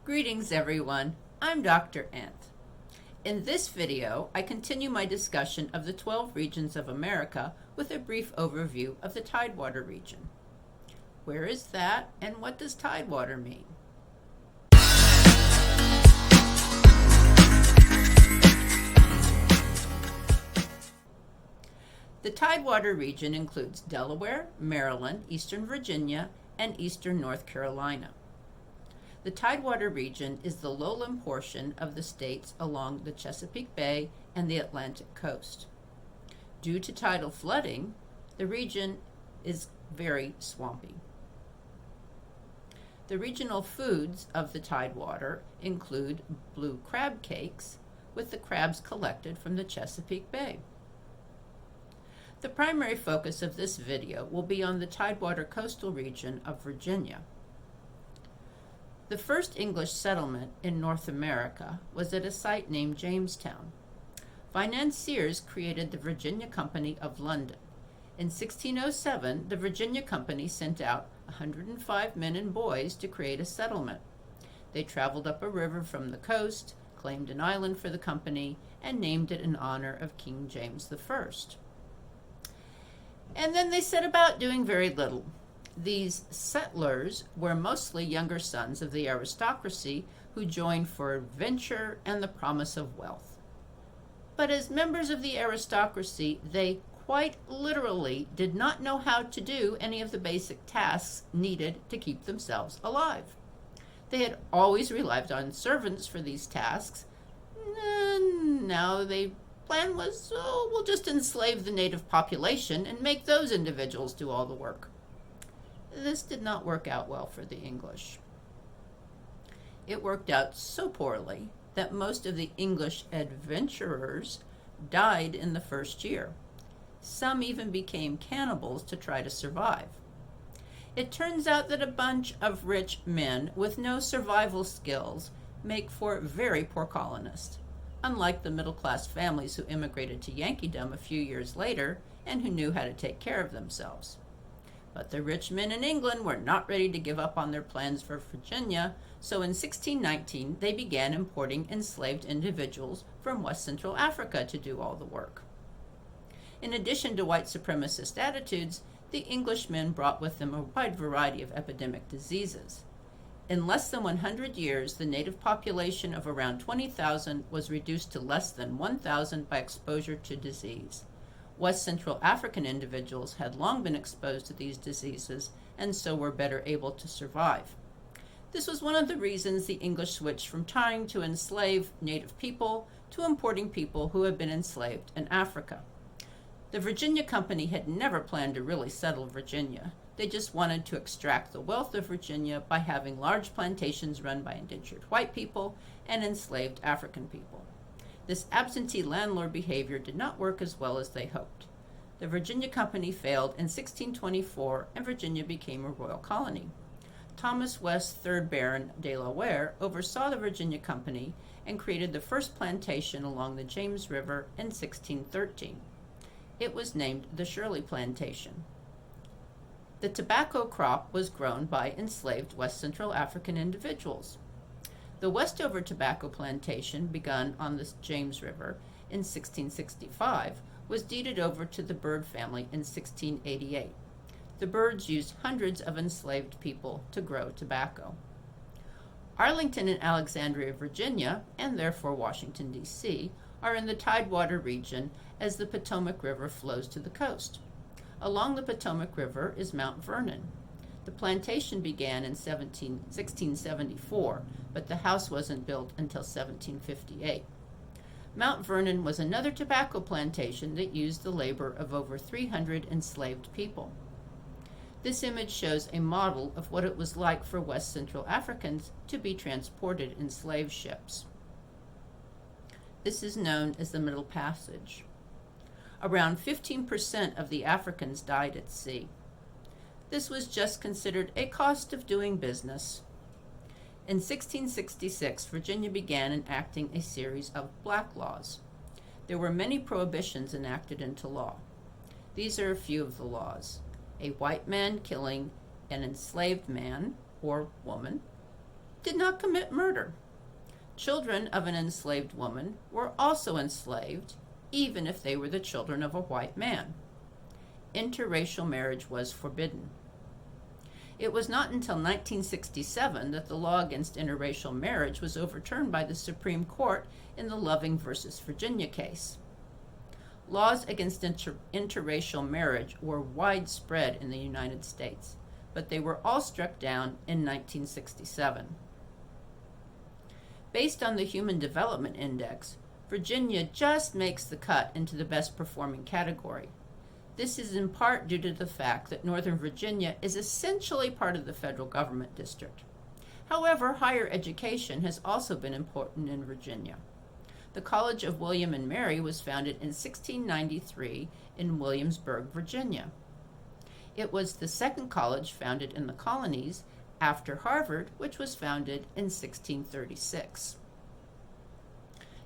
Greetings everyone, I'm Dr. Anth. In this video, I continue my discussion of the 12 regions of America with a brief overview of the Tidewater region. Where is that, and what does Tidewater mean? The Tidewater region includes Delaware, Maryland, Eastern Virginia, and Eastern North Carolina. The Tidewater region is the lowland portion of the states along the Chesapeake Bay and the Atlantic coast. Due to tidal flooding, the region is very swampy. The regional foods of the Tidewater include blue crab cakes, with the crabs collected from the Chesapeake Bay. The primary focus of this video will be on the Tidewater coastal region of Virginia. The first English settlement in North America was at a site named Jamestown. Financiers created the Virginia Company of London. In 1607, the Virginia Company sent out 105 men and boys to create a settlement. They traveled up a river from the coast, claimed an island for the company, and named it in honor of King James I. And then they set about doing very little. These settlers were mostly younger sons of the aristocracy who joined for adventure and the promise of wealth. But as members of the aristocracy, they quite literally did not know how to do any of the basic tasks needed to keep themselves alive. They had always relied on servants for these tasks, and now the plan was, we'll just enslave the native population and make those individuals do all the work. This did not work out well for the English. It worked out so poorly that most of the English adventurers died in the first year. Some even became cannibals to try to survive. It turns out that a bunch of rich men with no survival skills make for very poor colonists, unlike the middle-class families who immigrated to Yankeedom a few years later and who knew how to take care of themselves. But the rich men in England were not ready to give up on their plans for Virginia, so in 1619 they began importing enslaved individuals from West Central Africa to do all the work. In addition to white supremacist attitudes, the Englishmen brought with them a wide variety of epidemic diseases. In less than 100 years, the native population of around 20,000 was reduced to less than 1,000 by exposure to disease. West Central African individuals had long been exposed to these diseases and so were better able to survive. This was one of the reasons the English switched from trying to enslave native people to importing people who had been enslaved in Africa. The Virginia Company had never planned to really settle Virginia. They just wanted to extract the wealth of Virginia by having large plantations run by indentured white people and enslaved African people. This absentee landlord behavior did not work as well as they hoped. The Virginia Company failed in 1624 and Virginia became a royal colony. Thomas West, 3rd Baron Delaware, oversaw the Virginia Company and created the first plantation along the James River in 1613. It was named the Shirley Plantation. The tobacco crop was grown by enslaved West Central African individuals. The Westover tobacco plantation, begun on the James River in 1665, was deeded over to the Bird family in 1688. The Birds used hundreds of enslaved people to grow tobacco. Arlington and Alexandria, Virginia, and therefore Washington, D.C., are in the Tidewater region as the Potomac River flows to the coast. Along the Potomac River is Mount Vernon. The plantation began in 1674, but the house wasn't built until 1758. Mount Vernon was another tobacco plantation that used the labor of over 300 enslaved people. This image shows a model of what it was like for West Central Africans to be transported in slave ships. This is known as the Middle Passage. Around 15% of the Africans died at sea. This was just considered a cost of doing business. In 1666, Virginia began enacting a series of black laws. There were many prohibitions enacted into law. These are a few of the laws. A white man killing an enslaved man or woman, did not commit murder. Children of an enslaved woman were also enslaved, even if they were the children of a white man. Interracial marriage was forbidden. It was not until 1967 that the law against interracial marriage was overturned by the Supreme Court in the Loving versus Virginia case. Laws against interracial marriage were widespread in the United States, but they were all struck down in 1967. Based on the Human Development Index, Virginia just makes the cut into the best performing category. This is in part due to the fact that Northern Virginia is essentially part of the federal government district. However, higher education has also been important in Virginia. The College of William and Mary was founded in 1693 in Williamsburg, Virginia. It was the second college founded in the colonies after Harvard, which was founded in 1636.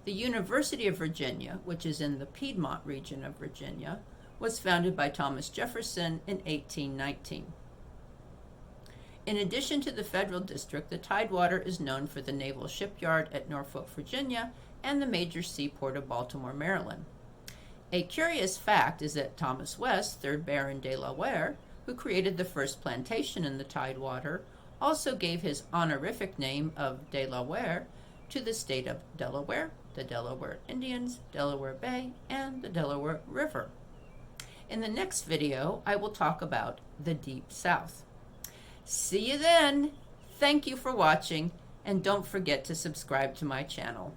The University of Virginia, which is in the Piedmont region of Virginia, was founded by Thomas Jefferson in 1819. In addition to the federal district, the Tidewater is known for the Naval Shipyard at Norfolk, Virginia, and the major seaport of Baltimore, Maryland. A curious fact is that Thomas West, 3rd Baron de la Ware, who created the first plantation in the Tidewater, also gave his honorific name of de la Ware to the state of Delaware, the Delaware Indians, Delaware Bay, and the Delaware River. In the next video, I will talk about the Deep South. See you then! Thank you for watching, and don't forget to subscribe to my channel.